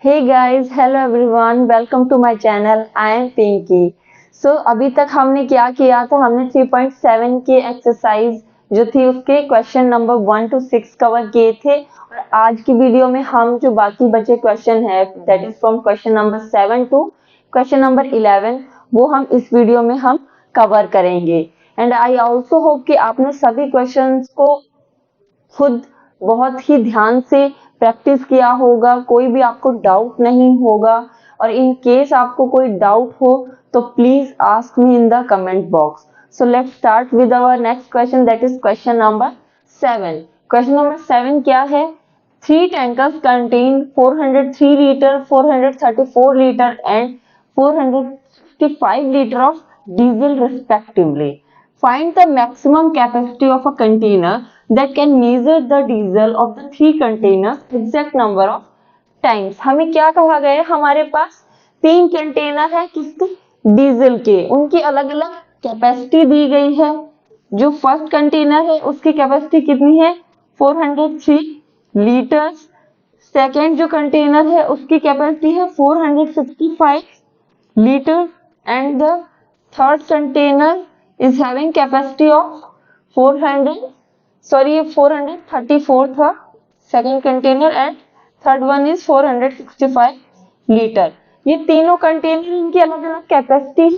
Hey guys, hello everyone, welcome to my channel. I am Pinky. अभी तक हमने क्या किया था? हमने 3.7 के एक्सरसाइज जो थी उसके क्वेश्चन नंबर 1 to 6 कवर किए थे और आज की वीडियो में हम जो बाकी बचे क्वेश्चन है that is from question number 7 to question number 11 वो हम इस वीडियो में हम कवर करेंगे एंड आई ऑल्सो होप कि आपने सभी क्वेश्चंस को खुद बहुत ही ध्यान से प्रैक्टिस किया होगा, कोई भी आपको डाउट नहीं होगा और इन केस आपको कोई डाउट हो तो please ask me in the comment box. So let's start with our next question, that is question number 7. Question number 7 क्या है? Three tankers contain 403 liter, 434 liter and 465 liter of diesel respectively. Find the maximum capacity of a container that can measure the diesel of the three containers exact number of times. हमें क्या कहा गया है? हमारे पास 3 container है किसके? Diesel के. उनकी अलग अलग कैपेसिटी दी गई है. जो फर्स्ट कंटेनर है उसकी कैपेसिटी कितनी है? 403 लीटर्स. सेकेंड जो कंटेनर है उसकी कैपेसिटी है 465 litre and the third container is having capacity of 434 था second container and third one is 465 litre. ये तीनों कंटेनर इनकी अलग अलग कैपेसिटी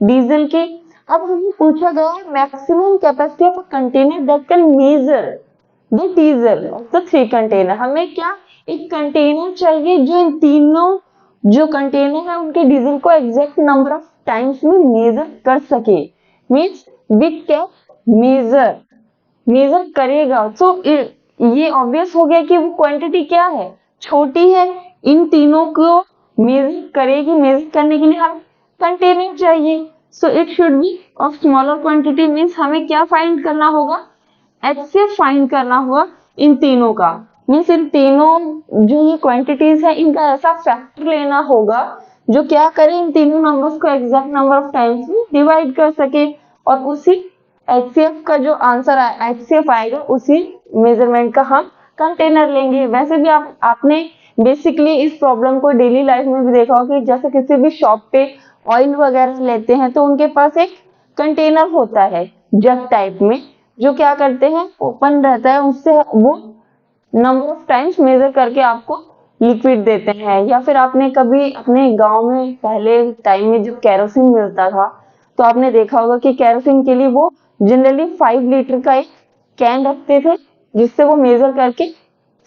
डीजल की. अब हमें पूछा गया maximum capacity of container that can measure the diesel of the three container. हमें क्या एक कंटेनर चाहिए जो इन तीनों जो कंटेनर है उनके डीजल को एग्जैक्ट नंबर ऑफ टाइम्स में मेजर कर सके. मीन्स विच कैन मेजर करेगा. तो ये ऑब्वियस हो गया कि वो क्वांटिटी क्या है? छोटी है. इन तीनों को मेजर करेगी. मेजर करने के लिए हमें कंटेनर चाहिए. So it should be of smaller quantity. Means हमें क्या फाइंड करना होगा? HCF फाइंड करना होगा इन तीनों का. मीन्स इन तीनों जो ये क्वांटिटीज है इनका ऐसा फैक्टर लेना होगा जो क्या करे इन तीनों नंबर्स को एग्जैक्ट नंबर ऑफ टाइम्स में डिवाइड कर सके और उसी HCF का जो आंसर HCF आएगा उसी मेजरमेंट का हम कंटेनर लेंगे. वैसे भी आपने बेसिकली इस प्रॉब्लम को डेली लाइफ में भी देखा होगा कि जैसे किसी भी शॉप पे ऑयल वगैरह लेते हैं तो उनके पास एक कंटेनर होता है जग टाइप में जो क्या करते हैं ओपन रहता है. उससे वो नंबर ऑफ टाइम्स मेजर करके आपको लिक्विड देते हैं. या फिर आपने कभी अपने गांव में पहले टाइम में जब केरोसिन मिलता था तो आपने देखा होगा कि केरोसिन के लिए वो जनरली 5 लीटर का एक कैन रखते थे जिससे वो मेजर करके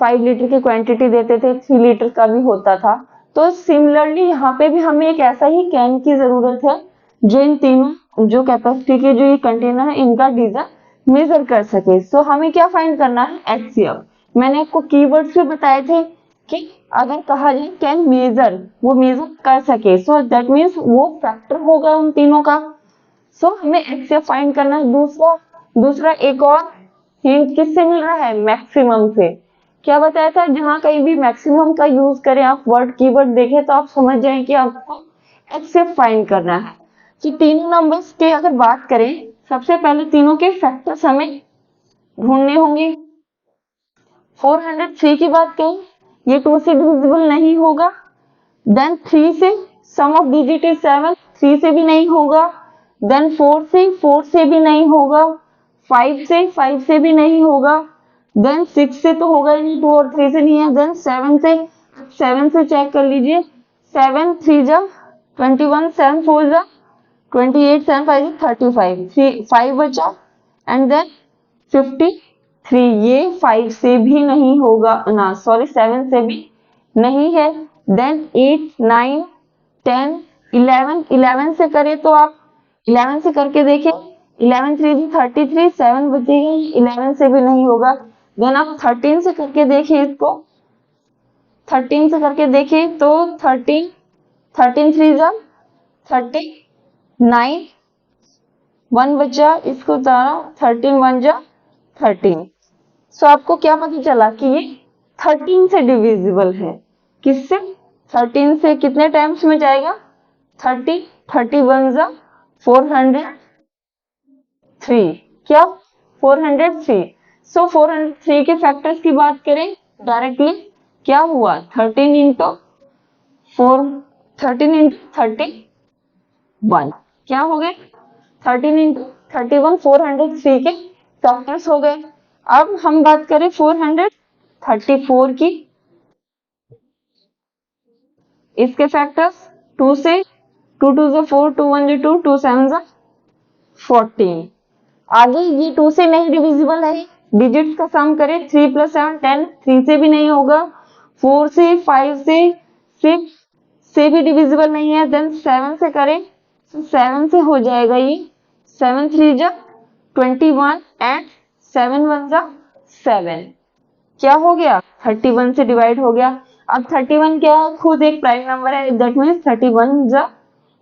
5 लीटर की क्वांटिटी देते थे. 3 लीटर का भी होता था. तो सिमिलरली यहाँ पे भी हमें एक ऐसा ही कैन की जरूरत है जो इन तीनों जो कैपेसिटी के जो ये कंटेनर है इनका डीजल मेजर कर सके. सो हमें क्या फाइंड करना है? HCF. मैंने आपको कीवर्ड्स भी बताए थे कि अगर कहा जाए कैन मेजर, वो मेजर कर सके. सो दैट मीन्स वो फैक्टर होगा उन तीनों का. सो हमें HCF फाइंड करना है. दूसरा एक और हिंट किससे मिल रहा है? मैक्सिमम से. क्या बताया था? जहां कहीं भी मैक्सिमम का यूज करें आप वर्ड कीवर्ड देखें तो आप समझ जाए कि आपको HCF फाइंड करना है. कि तीनों नंबर्स के अगर बात करें सबसे पहले तीनों के फैक्टर्स हमें ढूंढने होंगे. 403 की बात करें ये 2 से डिविजिबल नहीं होगा. देन 3 से सम ऑफ डिजिट इज 7, 3 से भी नहीं होगा. देन 4 से भी नहीं होगा. 5 से भी नहीं होगा. देन 6 से तो होगा ही नहीं, 2 और 3 से नहीं है. देन 7 से चेक कर लीजिए. 7 3 जा 21, 7 4 जा 28, 7 5 35, 5 बचा एंड देन 53. ये 5 से भी नहीं होगा ना, सॉरी 7 से भी नहीं है. देन 8 9 10 11 से करे तो आप 11 से करके देखें. 11 3 33, 7 बचेगा. 11 से भी नहीं होगा. देन आप 13 से करके देखें इसको. 13 से करके देखें तो 13 3 जा 39, 1 बचा इसको उतारा. 13 1 जा 13. सो आपको क्या पता चला कि ये 13 से डिविजिबल है. किससे? 13 से कितने टाइम्स में जाएगा? 30 31 जा 403. क्या? 403. सो 403 के फैक्टर्स की बात करें डायरेक्टली क्या हुआ? 13 इंटू 13 इंटू 31 क्या हो गए? 13 इंटू 31 403 के फैक्टर्स हो गए। अब हम बात करें 434 की, इसके फैक्टर्स 2 से, 2 2 जो 4, 2 1 जो 2, 2 7 जो 14। आगे ये 2 से नहीं डिविजिबल है, डिजिट्स का सम करें 3 + 7 10, 3 से भी नहीं होगा, 4 से, 5 से, 6 से भी डिविजिबल नहीं है, देन 7 से करें, 7 से हो जाएगा ये 7 3 जा 21 एंड 7 1 जा 7, क्या हो गया? 31 से डिवाइड हो गया। अब 31 क्या है? खुद एक प्राइम नंबर है, दैट मीन्स 31 जा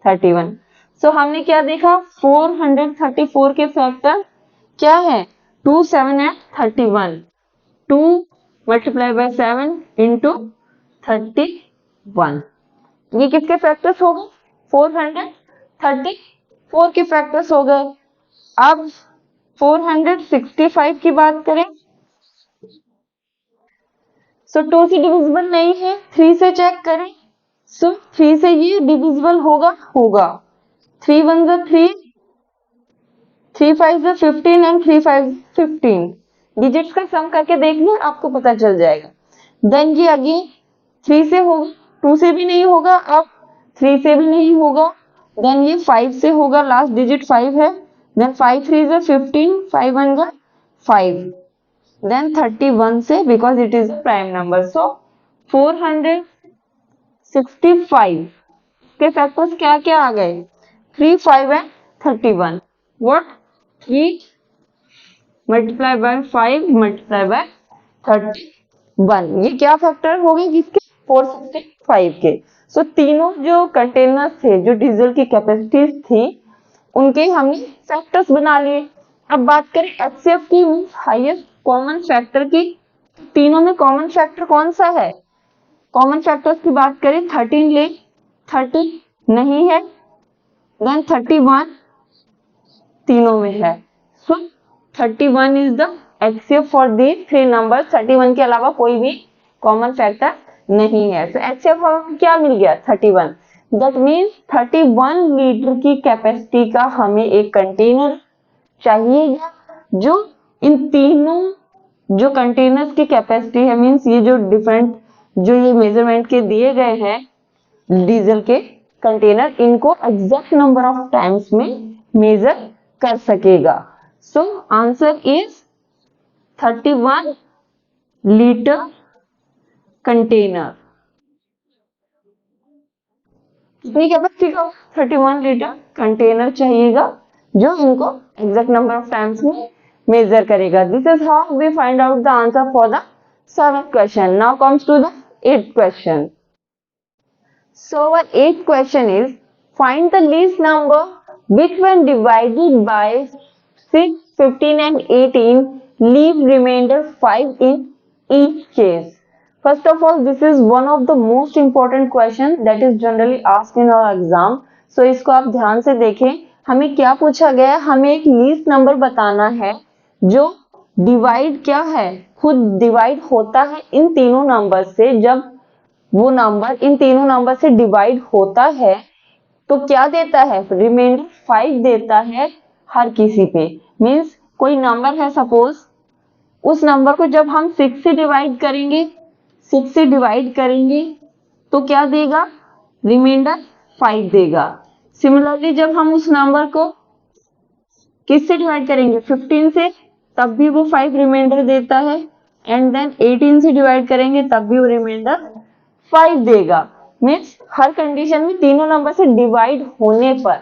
31। सो हमने क्या देखा? 434 के फैक्टर क्या है? 2 7 एंड 31, 2 मल्टीप्लाई बाय 7 इंटू 31, ये किसके फैक्टर्स हो गए? 434 के फैक्टर्स हो गए। अब 465 की बात करें, सो 2 से डिविजिबल नहीं है, 3 से चेक करें, सो 3 से ये डिविजिबल होगा 3 1 जा 3, 3 5 जा 15 एंड 3 5 15, डिजिट्स का सम करके देख लो, आपको पता चल जाएगा। देन ये अगेन 3 से होगा, 2 से भी नहीं होगा, अब 3 से भी नहीं होगा, देन ये 5 से होगा, लास्ट डिजिट 5 है, देन 5 3 जा 15, 5 1 जा 5, then 31 से, because it is a prime number, so 465 के फैक्टर्स क्या क्या आ गए? 3 5 and 31, what 3 multiply by 5 multiply by 31, ये क्या फैक्टर हो गए किसके? 465 के। सो तीनों जो कंटेनर्स थे, जो डीजल की कैपेसिटी थी, उनके हमने फैक्टर्स बना लिए। अब बात करें एचसीएफ की, हाईएस्ट कॉमन फैक्टर की, तीनों में कॉमन फैक्टर कौन सा है? कॉमन फैक्टर्स की बात करें 13 ले, 30 नहीं है, देन 31 तीनों में है, सो 31 is the HCF for these three numbers. 31 के अलावा कोई भी कॉमन फैक्टर नहीं है, तो एचसीएफ हमें क्या मिल गया? 31, दैट मीन्स 31 लीटर की कैपेसिटी का हमें एक कंटेनर चाहिए, जो इन तीनों जो कंटेनर्स की कैपेसिटी है, मींस ये जो डिफरेंट जो ये मेजरमेंट के दिए गए हैं डीजल के कंटेनर, इनको एग्जैक्ट नंबर ऑफ टाइम्स में मेजर कर सकेगा। So answer is 31 litre container. कितनी कैपेसिटी का? 31 लीटर कंटेनर चाहिएगा, जो इनको एग्जैक्ट नंबर ऑफ टाइम्स में मेजर करेगा। This is how we find out the answer for the 7th question. Now comes to the 8th question. So our 8th question is, find the least number which when divided by 6, 15 and 18 leave remainder 5 in each case. First of all, this is one of the most important question that is generally asked in our exam. So इसको आप ध्यान से देखें, हमें क्या पूछा गया है? हमें एक लीस्ट नंबर बताना है जो डिवाइड क्या है, खुद डिवाइड होता है इन तीनों नंबर से। जब वो नंबर इन तीनों नंबर से डिवाइड होता है तो क्या देता है? रिमाइंडर 5 देता है हर किसी पे। मींस कोई नंबर है, सपोज उस नंबर को जब हम 6 से डिवाइड करेंगे, 6 से डिवाइड करेंगे तो क्या देगा? रिमाइंडर 5 देगा। सिमिलरली जब हम उस नंबर को किससे डिवाइड करेंगे? 15 से, तब भी वो 5 रिमाइंडर देता है, एंड देन 18 से डिवाइड करेंगे तब भी वो रिमाइंडर 5 देगा। मीन्स हर कंडीशन में तीनों नंबर से डिवाइड होने पर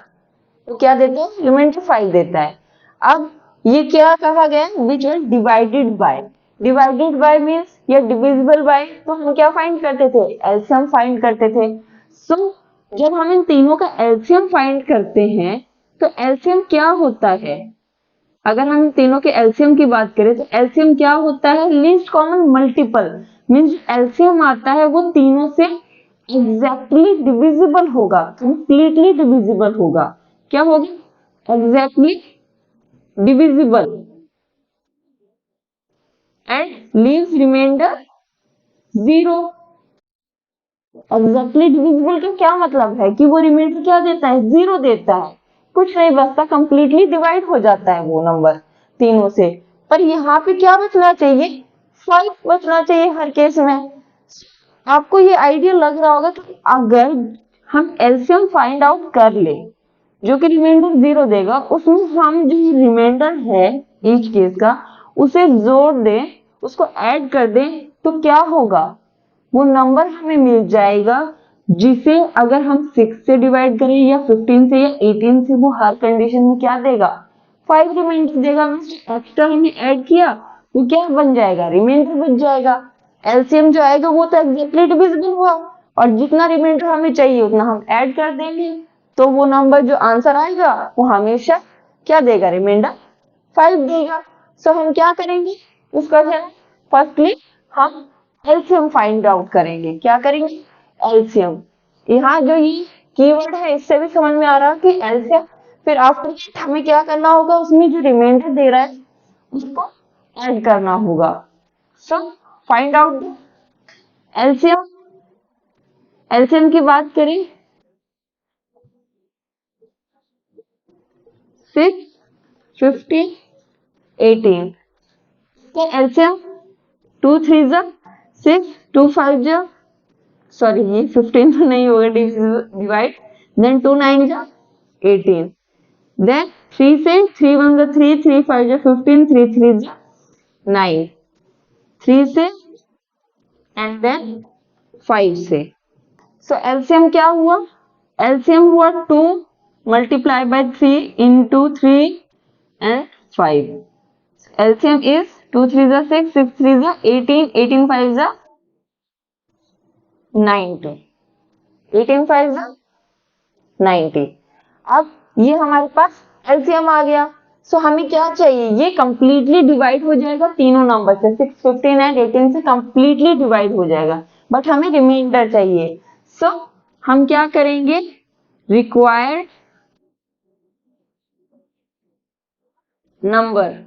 तो क्या देता है? रिमाइंडर 5 देता है। अब ये क्या कहा गया? Which one divided by. Divided by means या डिविजिबल बाय, तो हम क्या फाइंड करते थे? एलसीएम फाइंड करते थे। सो जब हम इन तीनों का एलसीएम फाइंड करते हैं तो एलसीएम क्या होता है? अगर हम इन तीनों के एलसीएम की बात करें तो एलसीएम क्या होता है? Least common multiple. Means LCM आता है वो तीनों से एग्जैक्टली डिविजिबल होगा, कंप्लीटली डिविजिबल होगा। क्या होगा? Exactly divisible and leaves remainder 0। Exactly divisible का क्या मतलब है कि वो रिमाइंडर क्या देता है, 0 देता है, कुछ नहीं बचता, कंप्लीटली डिवाइड हो जाता है वो नंबर तीनों से। पर यहाँ पे क्या बचना चाहिए, 5 बचना चाहिए हर केस में। आपको ये आइडिया लग रहा होगा कि अगर हम एलसीएम फाइंड आउट कर ले जो कि रिमाइंडर 0 देगा, उसमें हम जो रिमाइंडर है ईच केस का उसे जोड़ दें, उसको ऐड कर दें, तो क्या होगा, वो नंबर हमें मिल जाएगा जिसे अगर हम 6 से डिवाइड करें या 15 से या 18 से, वो हर कंडीशन में क्या देगा, 5 रिमाइंडर देगा। एक्स्ट्रा हमने ऐड किया वो क्या बन जाएगा, रिमाइंडर बन जाएगा। एलसीएम जो आएगा वो तो एग्जैक्टली डिविजिबल हुआ, और जितना रिमाइंडर हमें चाहिए उतना हम ऐड कर देंगे, तो वो नंबर जो आंसर आएगा वो हमेशा क्या देगा, रिमाइंडर 5 देगा। सो हम क्या करेंगे इस क्वेश्चन में, फर्स्टली हम एलसीएम फाइंड आउट करेंगे। क्या करेंगे, एलसीएम। यहाँ जो ये कीवर्ड है इससे भी समझ में आ रहा है कि एलसीएम। फिर आफ्टर दैट हमें क्या करना होगा, उसमें जो रिमाइंडर दे रहा है उसको ऐड करना होगा। So find out LCM. LCM की बात करें, 6, 15, 18 का एलसीएम 2 3 जा 6, 2 5 जा, सॉरी ये 15 तो नहीं होगा डिवाइड, देन 2 9 जा 18, देन 3 से 3 1 जा 3, 3 5 जा 15, 3 3 जा 9, 3 से एंड देन 5 से। सो एलसीएम क्या हुआ, एलसीएम हुआ 2 multiply by 3 into 3 and 5। LCM is 2 3 जा 6, 6 3 जा 18, 18 5 जा 90, 18 5 जा 90। अब ये हमारे पास LCM आ गया। सो हमें क्या चाहिए, ये कंप्लीटली डिवाइड हो जाएगा तीनों नंबर से, 6 15 एंड 18 से कंप्लीटली डिवाइड हो जाएगा, बट हमें रिमाइंडर चाहिए। सो हम क्या करेंगे, रिक्वायर्ड नंबर।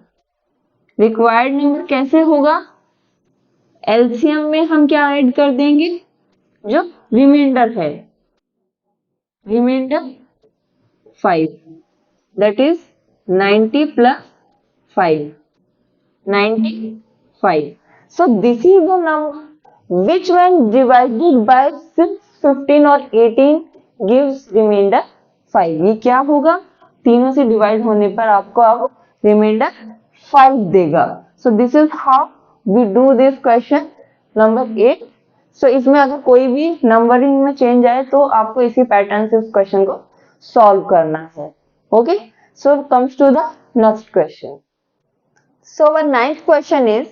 रिक्वायर्ड नंबर कैसे होगा, एलसीएम में हम क्या ऐड कर देंगे, जो रिमाइंडर है, reminder 5, that is 90 plus 5, 95. So this is the number which when divided by 6 15 और 18 gives remainder 5। ये क्या होगा, तीनों से डिवाइड होने पर आपको अब रिमाइंडर 5 देगा। So this is how we do this question number 8। So इसमें अगर कोई भी नंबरिंग में चेंज आए तो आपको इसी पैटर्न से उस क्वेश्चन को सॉल्व करना है। Okay, so comes to the next question. So our ninth question is,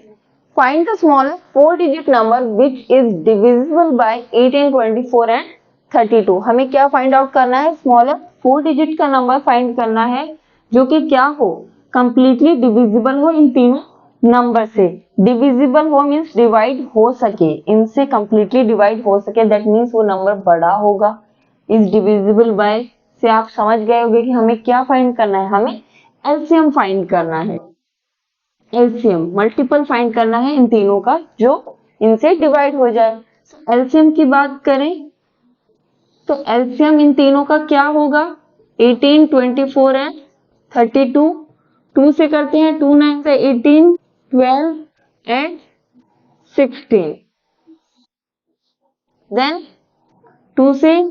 find the smallest 4-digit number which is divisible by 18, 24 and 32। हमें क्या फाइंड आउट करना है, स्मॉलेस्ट 4 डिजिट का नंबर फाइंड करना है जो कि क्या हो, कंप्लीटली डिविजिबल हो इन तीनों नंबर से। डिविजिबल हो मीन्स डिवाइड हो सके, इनसे कंप्लीटली डिवाइड हो सके, दैट मीन्स वो नंबर बड़ा होगा। इस डिविजिबल बाय से आप समझ गए होंगे कि हमें क्या फाइंड करना है, हमें एलसीएम फाइंड करना है। एलसीएम मल्टीपल फाइंड करना है इन तीनों का जो इनसे डिवाइड हो जाए। एलसीएम की बात करें तो एलसीएम इन तीनों का क्या होगा, 18, 24 एंड 32। 2 से करते हैं, 2 9 से 18, 12 एंड 16। देन 2 से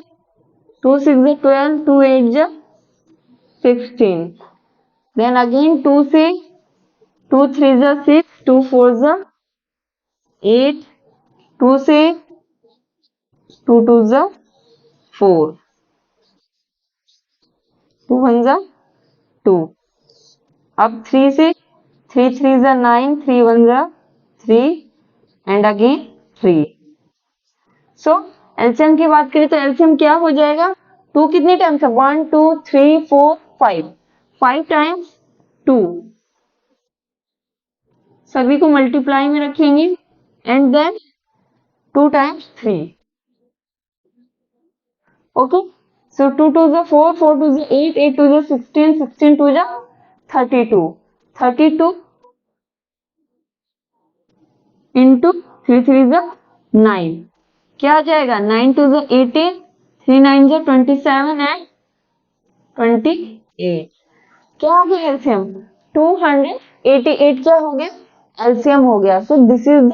2 6 से 12, 2 8 जा 16। देन अगेन 2 से 2 3 जा 6, 2 4 जा 8, 2 से 2 2 जा 4, 2 1 जा 2। अब 3 से 3 3 जा 9, 3 1 जा 3 एंड अगेन 3। सो एलसीएम की बात करें तो एलसीएम क्या हो जाएगा, 2 कितने टाइम्स है, 1 2 3 4 5, 5 टाइम्स 2, सभी को मल्टीप्लाई में रखेंगे एंड देन 2 टाइम्स 3। ओके, सो 2 2 जा 4, 4 2 जा 8, 8 2 जा 16, 16 2 जा 32, 32 इंटू 3 3 जा 9, क्या आ जाएगा 9 2 ज़ा 18, 3 9 ज़ा 27 एंड 28। क्या हो गया एलसीएम 288 क्या हो गया एलसीएम हो गया। सो this is the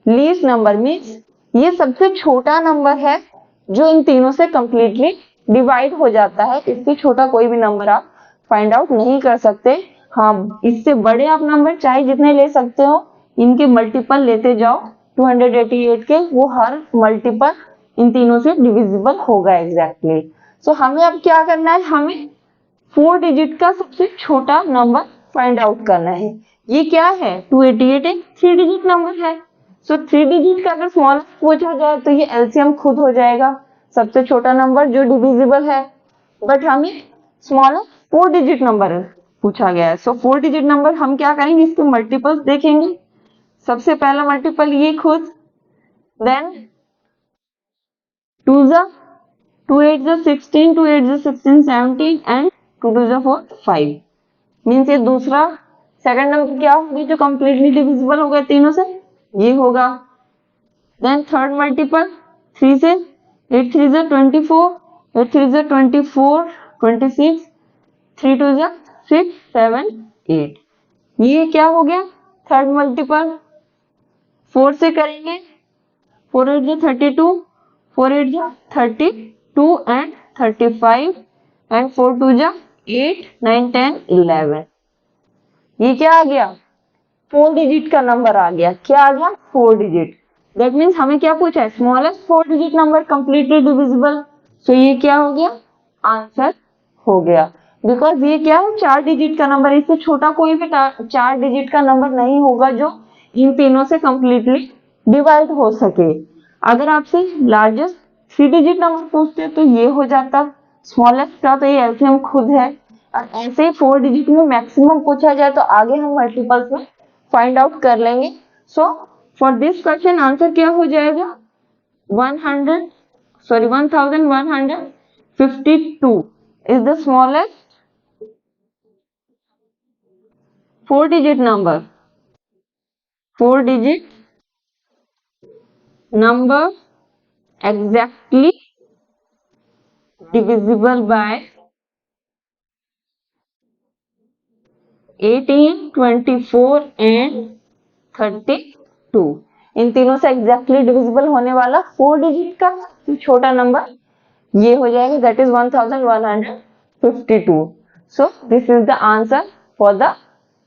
least number means ये सबसे छोटा नंबर है जो इन तीनों से कंप्लीटली डिवाइड हो जाता है। इससे छोटा कोई भी नंबर आप फाइंड आउट नहीं कर सकते। हाँ, इससे बड़े आप नंबर चाहे जितने ले सकते हो, इनके मल्टीपल लेते जाओ 288 के, वो हर मल्टीपल इन तीनों से डिविजिबल होगा एग्जैक्टली। सो हमें अब क्या करना है, हमें 4 डिजिट का सबसे छोटा नंबर फाइंड आउट करना है। ये क्या है 288 एक 3 डिजिट नंबर है। सो 3 डिजिट का अगर स्मॉलेस्ट पूछा जाए तो ये एलसीएम खुद हो जाएगा, सबसे छोटा नंबर जो डिविजिबल है। बट हमें स्मॉलेस्ट 4 डिजिट नंबर पूछा गया है। सो 4 डिजिट नंबर हम क्या करेंगे, इसके मल्टीपल्स देखेंगे। सबसे पहला मल्टीपल ये खुद, देन 2 ज़ा 2 8 ज़ा 16, 2 8 ज़ा 16 17 एंड 2 2 ज़ा 4 5 मीन्स ये दूसरा सेकंड नंबर क्या होगी जो कंप्लीटली डिविजिबल होगा तीनों से, ये होगा। देन थर्ड मल्टीपल 3 से 8 3 ज़ा 24, 8 3 ज़ा 24 26, 3 2 ज़ा 6 7 8 ये क्या हो गया थर्ड मल्टीपल। 4 से करेंगे 4 8 ज़ा 32, 4 8 ज़ा 32 एंड 35 एंड 4 2 ज़ा 8 9 10 11 ये क्या आ गया 4 डिजिट का नंबर आ गया। क्या आ गया 4 डिजिट। दैट मीन्स हमें क्या पूछा है, smallest 4 digit number completely divisible. So ये क्या हो गया आंसर हो गया। बिकॉज ये क्या है 4 डिजिट का नंबर, इससे छोटा कोई भी 4 डिजिट का नंबर नहीं होगा जो इन तीनों से कंप्लीटली डिवाइड हो सके। अगर आपसे लार्जेस्ट 3 डिजिट नंबर पूछते तो ये हो जाता, स्मॉलेस्ट का तो ये एलसीएम खुद है। और ऐसे ही 4 डिजिट में मैक्सिमम पूछा जाए तो आगे हम मल्टीपल्स में फाइंड आउट कर लेंगे। So for this question answer क्या हो जाएगा 1152 is the smallest 4 digit number, 4 digit number exactly divisible by 18 24 and 32। इन तीनों से एग्जैक्टली डिविजिबल होने वाला 4 डिजिट का छोटा नंबर ये हो जाएगा, that is 1152। So this is the answer for the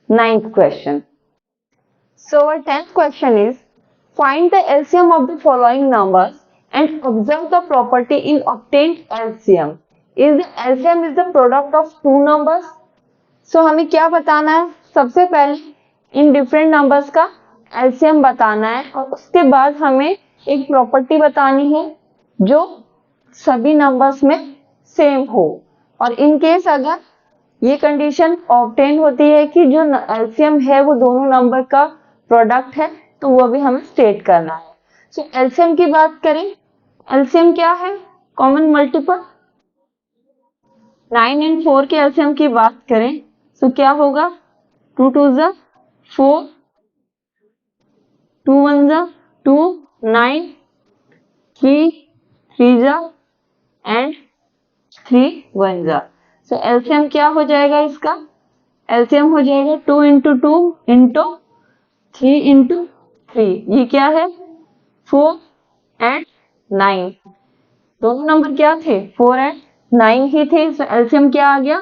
9th question. So our 10th question is find the LCM of the following numbers and observe the property in obtained LCM. Is the LCM is the product of two numbers? So हमें क्या बताना है, सबसे पहले in different numbers का LCM बताना है और उसके बाद हमें एक प्रॉपर्टी बतानी है जो सभी नंबर्स में सेम हो। और इन केस अगर ये कंडीशन ऑब्टेन होती है कि जो एलसीएम है वो दोनों नंबर का प्रोडक्ट है तो वो भी हमें स्टेट करना है। सो एलसीएम की बात करें, एलसीएम क्या है कॉमन मल्टीपल। 9 एंड 4 के एलसीएम की बात करें तो क्या होगा 2 2 ज़ा 4, 2 1 ज़ा 2, 9, 3 3 ज़ा एंड 3 1 ज़ा। सो एलसीएम क्या हो जाएगा इसका, एलसीएम हो जाएगा 2 इंटू 2 इंटू 3 इंटू 3। ये क्या है 4 एंड 9, दोनों नंबर क्या थे 4 एंड 9 ही थे। सो एलसीएम क्या आ गया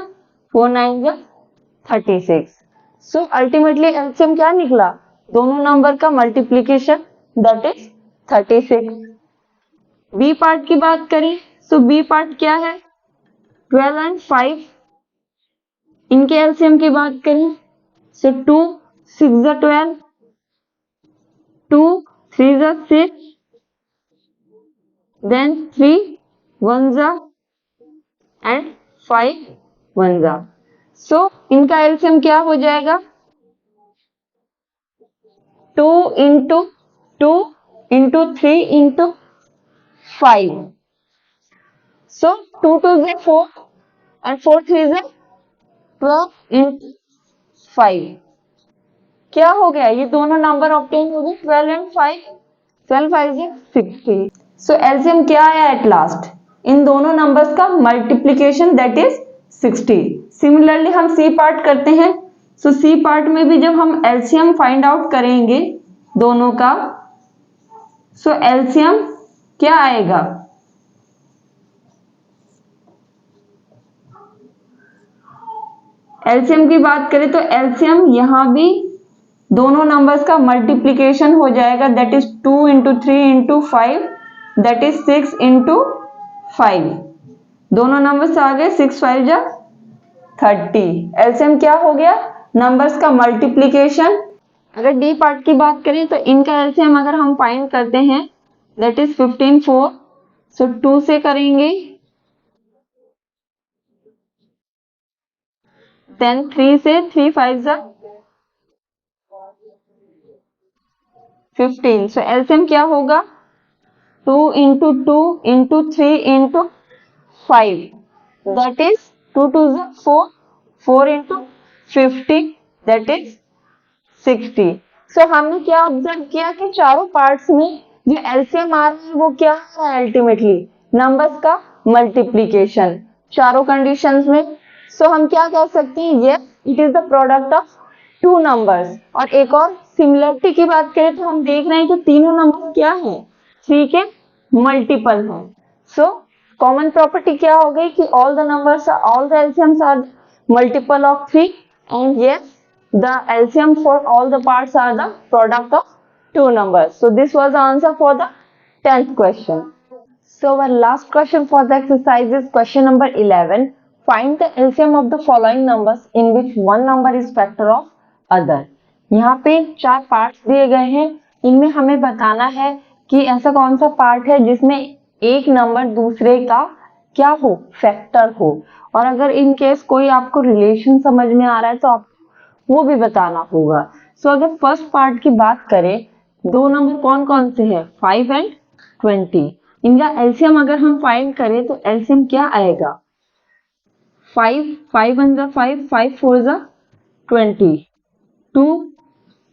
4 9 ज़ा 36। सो अल्टीमेटली एलसीएम क्या निकला, दोनों नंबर का multiplication that is 36। B part की बात करें तो बी पार्ट क्या है 12 एंड 5। इनके एलसीएम की बात करें सो 2 6 ज़ा 12, 2 3 ज़ा 6, देन 3 1 ज़ा एंड 5 1 ज़ा। सो इनका एलसीएम क्या हो जाएगा 2 इंटू 2 इंटू 3 इंटू 5। सो 2 2 ज़ा 4 एंड 4 3 ज़ा 12 इंटू 5। क्या हो गया, ये दोनों नंबर ऑब्टेन हो गए 12 एंड 5, 12 5 ज़ा 60। सो एलसीएम क्या आया एट लास्ट, इन दोनों नंबर्स का मल्टीप्लीकेशन दैट इज 60। सिमिलरली हम सी पार्ट करते हैं। सो सी पार्ट में भी जब हम एलसीएम फाइंड आउट करेंगे दोनों का, सो एलसीएम क्या आएगा, एलसीएम की बात करें तो एलसीएम यहां भी दोनों नंबर्स का मल्टीप्लीकेशन हो जाएगा that is 2 into 3 into 5 that is 6 into 5। दोनों नंबर्स आ गए 6 5 जा 30। एलसीएम क्या हो गया, नंबर्स का मल्टीप्लीकेशन। अगर डी पार्ट की बात करें तो इनका एलसीएम अगर हम फाइंड करते हैं दैट इज 15 4। सो 2 से करेंगे, देन 3 से, 3 5 जा 15। सो एलसीएम क्या होगा, 2 into 2 into 3 into 5 that is 2 2 जा 4, 4 इंटू 50 दैट इज 60। सो हमने क्या ऑब्जर्व किया कि चारों पार्ट्स में जो एलसीएम आ रहा है वो क्या है, अल्टीमेटली नंबर्स का मल्टीप्लीकेशन चारों कंडीशंस में। सो हम क्या कह सकते हैं, yes it is the product of two numbers. और एक और सिमिलरिटी की बात करें तो हम देख रहे हैं कि तीनों नंबर क्या है, 3 के मल्टीपल है। सो कॉमन प्रॉपर्टी क्या हो गई कि all the numbers, all the LCMs are multiple of 3 and yes the LCM for all the parts are the product of two numbers. So this was the answer for the 10th question. So our last question for the exercise is question number 11. Find the LCM of the following numbers in which one number is factor of other. यहाँ पे 4 parts दिए गए हैं, इनमें हमें बताना है कि ऐसा कौन सा पार्ट है जिसमें एक नंबर दूसरे का क्या हो, फैक्टर हो। और अगर इन केस कोई आपको रिलेशन समझ में आ रहा है तो आप वो भी बताना होगा। सो अगर फर्स्ट पार्ट की बात करें, दो नंबर कौन कौन से हैं, 5 एंड 20। इनका एलसीएम अगर हम फाइंड करें तो एलसीएम क्या आएगा, 5 5 1 जा 5, 5 4 जा 20, 2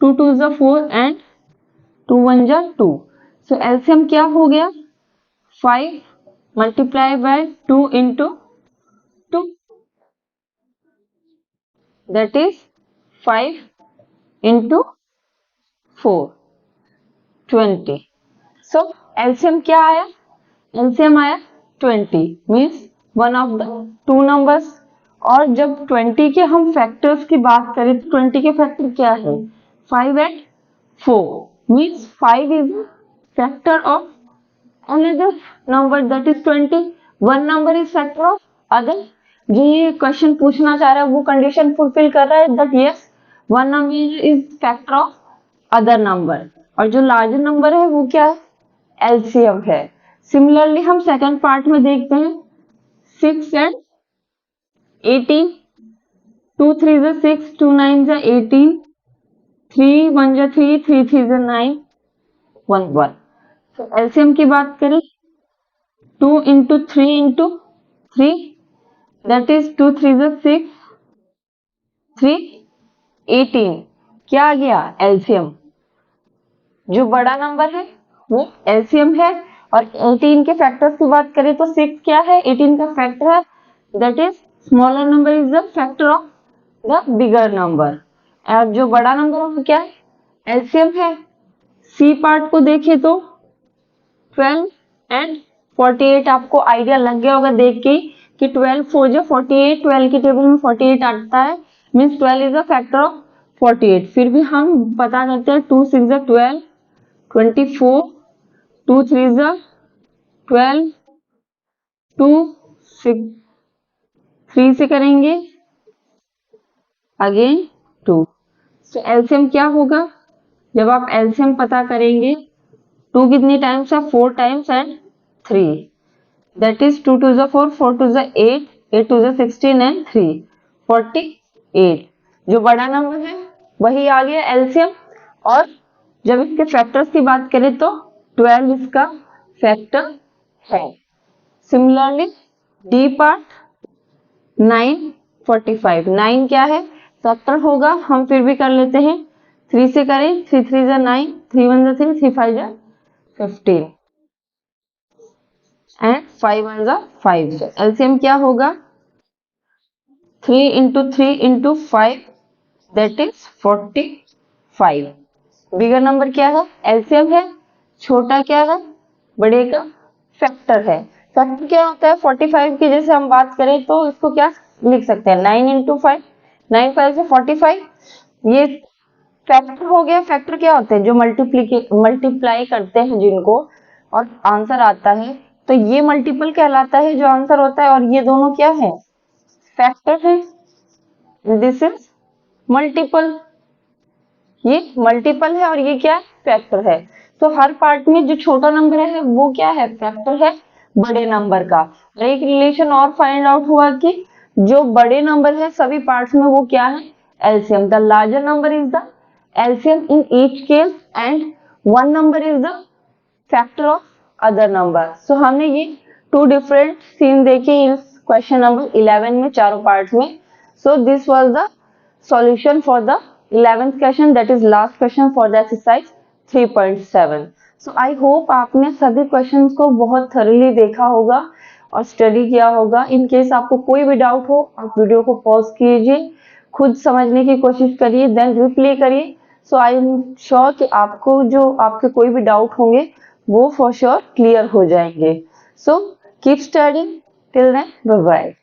2 2 जा 4 एंड 2 1 जा 2। सो एलसीएम क्या हो गया, 5 multiply by 2 into 2 that is 5 into 4 20। So LCM क्या आया, एलसीएम आया 20 means one of the two numbers. और जब 20 के हम फैक्टर्स की बात करें तो 20 के फैक्टर क्या है, 5 and 4 means 5 is factor of another number that is 20। One number is factor of other. जो ये क्वेश्चन पूछना चाह रहा है वो कंडीशन फुलफिल कर रहा है that yes one number is factor of other number. और जो लार्जर नंबर है वो क्या है, एलसीएम है। सिमिलरली हम सेकंड पार्ट में देखते हैं 6 एंड 18, 2 3 जा 6, 2 9 जा 18, 3 1 जा 3, 3 3 जा 9, 1 1। तो एलसीएम की बात करें 2 इंटू 3 इंटू 3 दैट इज 2 3 जा 6, 3 18। क्या आ गया, एलसीएम। जो बड़ा नंबर है वो एलसीएम है। और 18 के फैक्टर्स की बात करें तो 6 क्या है, 18 का फैक्टर है that is smaller number is the factor of the bigger number. और जो बड़ा नंबर है वो क्या है, एलसीएम है। सी पार्ट को देखें तो 12 एंड 48, आपको आइडिया लग गया होगा देख के कि 12 4 जो 48, 12 की टेबल में 48 आता है means 12 is the factor of 48। फिर भी हम पता करते हैं 2 6 जा 12, 24, 2 3 जा 12, 2 6 3 से करेंगे अगेन 2। तो एलसीएम क्या होगा, जब आप एलसीएम पता करेंगे 2 कितनी टाइम्स है, 4 टाइम्स एंड 3 दैट इज 2 2 जा 4, 4 2 जा 8, 8 2 जा 16 एंड 3 48। जो बड़ा नंबर है वही आ गया एलसीएम। और जब इसके फैक्टर्स की बात करें तो 12 इसका फैक्टर है। सिमिलरली डी पार्ट 9 45, 9 क्या है, 70 होगा। हम फिर भी कर लेते हैं, 3 से करें, 3 3 जा 9, 3 1 जा 3, 3 5 जा 15। एंड 5 वन जा 5। एलसीएम क्या होगा? 3 into 3 into 5 that is 45। Bigger number क्या है? एलसीएम है। छोटा क्या है? बड़े का फैक्टर है। फैक्टर क्या होता है? 45 की जैसे हम बात करें तो इसको क्या लिख सकते हैं? 9 इंटू 5, 9 5 से 45। ये फैक्टर हो गया। फैक्टर क्या होते हैं? जो मल्टीप्लाई करते हैं जिनको और आंसर आता है, तो ये मल्टीपल कहलाता है जो आंसर होता है, और ये दोनों क्या है? फैक्टर है। This is multiple. ये मल्टीपल है और ये क्या है? फैक्टर है। तो हर पार्ट में जो छोटा नंबर है वो क्या है? फैक्टर है बड़े नंबर का। और एक रिलेशन और फाइंड आउट हुआ कि जो बड़े नंबर है सभी पार्ट्स में वो क्या है? LCM. The larger number is the LCM in each case and one number is the factor of other number. So हमने ये टू डिफरेंट सीन देखे इस क्वेश्चन नंबर 11 में, चारों पार्ट्स में। So this was the solution for the 11th question, that is last question for the exercise 3.7। so I hope आपने सभी questions को बहुत thoroughly देखा होगा और स्टडी किया होगा। इन केस आपको कोई भी डाउट हो आप वीडियो को पॉज कीजिए, खुद समझने की कोशिश करिए, देन रिप्ले करिए। सो आई एम श्योर कि आपको जो आपके कोई भी डाउट होंगे वो फॉर श्योर क्लियर हो जाएंगे। So keep studying till then, bye bye.